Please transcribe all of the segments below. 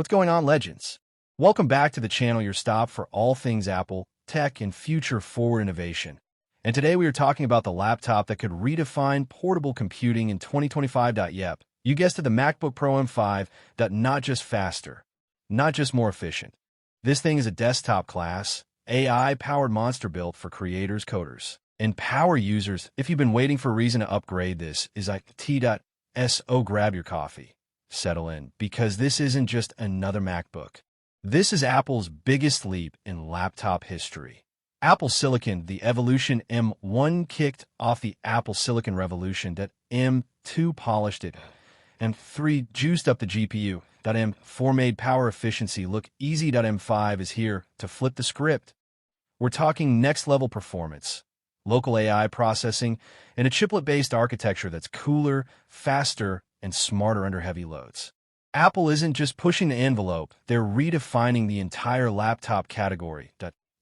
What's going on, legends? Welcome back to the channel, your stop for all things Apple, tech, and future-forward innovation. And today we are talking about the laptop that could redefine portable computing in 2025. Yep, you guessed it, the MacBook Pro M5. Not just faster, not just more efficient. This thing is a desktop class, AI-powered monster built for creators, coders, and power users. If you've been waiting for a reason to upgrade, this is T.so. Grab your coffee, settle in, because this isn't just another MacBook. This is Apple's biggest leap in laptop history. Apple Silicon, the Evolution M1 kicked off the Apple Silicon revolution. M2 polished it. M3 juiced up the GPU. M4 made power efficiency look easy. M5 is here to flip the script. We're talking next-level performance, local AI processing, and a chiplet-based architecture that's cooler, faster, and smarter under heavy loads. Apple isn't just pushing the envelope, they're redefining the entire laptop category.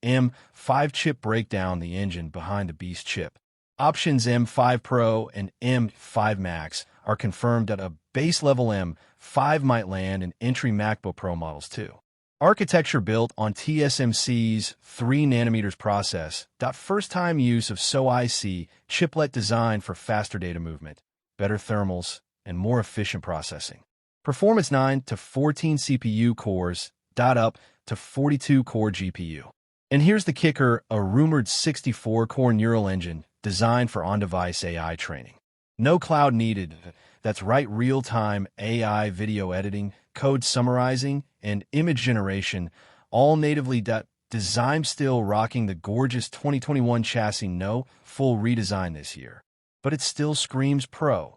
M5 chip breakdown, the engine behind the beast chip. Options M5 Pro and M5 Max are confirmed that a base-level M5 might land in entry MacBook Pro models too. Architecture built on TSMC's 3nm process. First-time use of SoIC chiplet design for faster data movement, better thermals, and more efficient processing. Performance 9 to 14 CPU cores, up to 42-core GPU. And here's the kicker, a rumored 64-core neural engine designed for on-device AI training. No cloud needed. That's right, real-time AI video editing, code summarizing, and image generation, all natively. Design still rocking the gorgeous 2021 chassis. No full redesign this year, but it still screams Pro.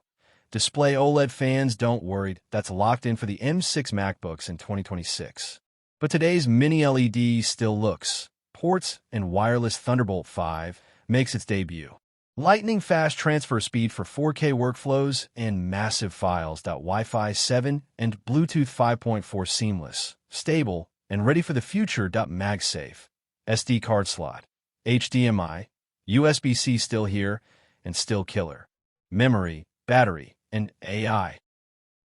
Display OLED fans, don't worry, that's locked in for the M6 MacBooks in 2026. But today's mini LED still looks. Ports and wireless Thunderbolt 5 makes its debut. Lightning fast transfer speed for 4K workflows and massive files. Wi-Fi 7 and Bluetooth 5.4 seamless, stable, and ready for the future. MagSafe, SD card slot, HDMI, USB-C still here and still killer. Memory, battery, and AI.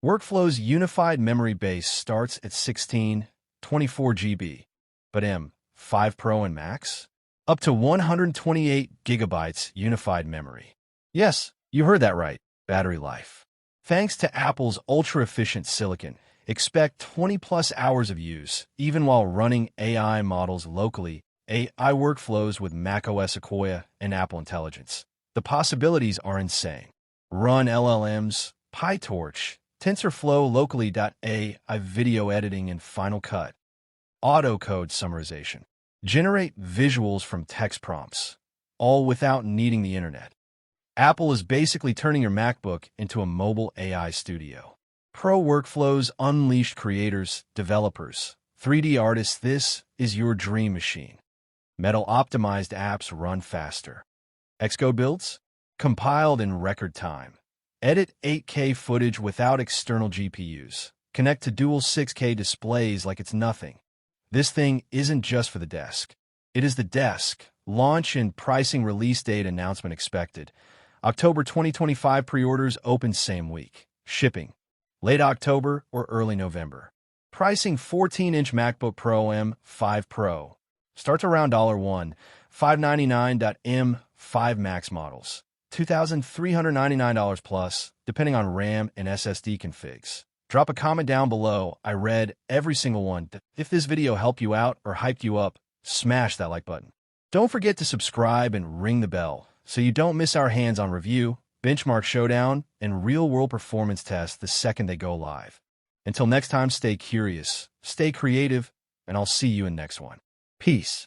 Workflows unified memory base starts at 24 GB, but M5 Pro and Max? Up to 128 gigabytes unified memory. Yes, you heard that right, battery life. Thanks to Apple's ultra-efficient silicon, expect 20-plus hours of use, even while running AI models locally, AI workflows with macOS Sequoia and Apple Intelligence. The possibilities are insane. Run LLMs, PyTorch, TensorFlow locally. AI video editing in Final Cut. Auto code summarization. Generate visuals from text prompts, all without needing the internet. Apple is basically turning your MacBook into a mobile AI studio. Pro workflows unleashed creators, developers, 3D artists. This is your dream machine. Metal-optimized apps run faster. Xcode builds? Compiled in record time. Edit 8K footage without external GPUs. Connect to dual 6K displays like it's nothing. This thing isn't just for the desk. It is the desk. Launch and pricing release date announcement expected. October 2025 pre-orders open same week. Shipping late October or early November. Pricing 14-inch MacBook Pro M5 Pro. Starts around $1,599. M5 Max models. $2,399 plus, depending on RAM and SSD configs. Drop a comment down below. I read every single one. If this video helped you out or hyped you up, smash that like button. Don't forget to subscribe and ring the bell so you don't miss our hands-on review, benchmark showdown, and real-world performance tests the second they go live. Until next time, stay curious, stay creative, and I'll see you in next one. Peace.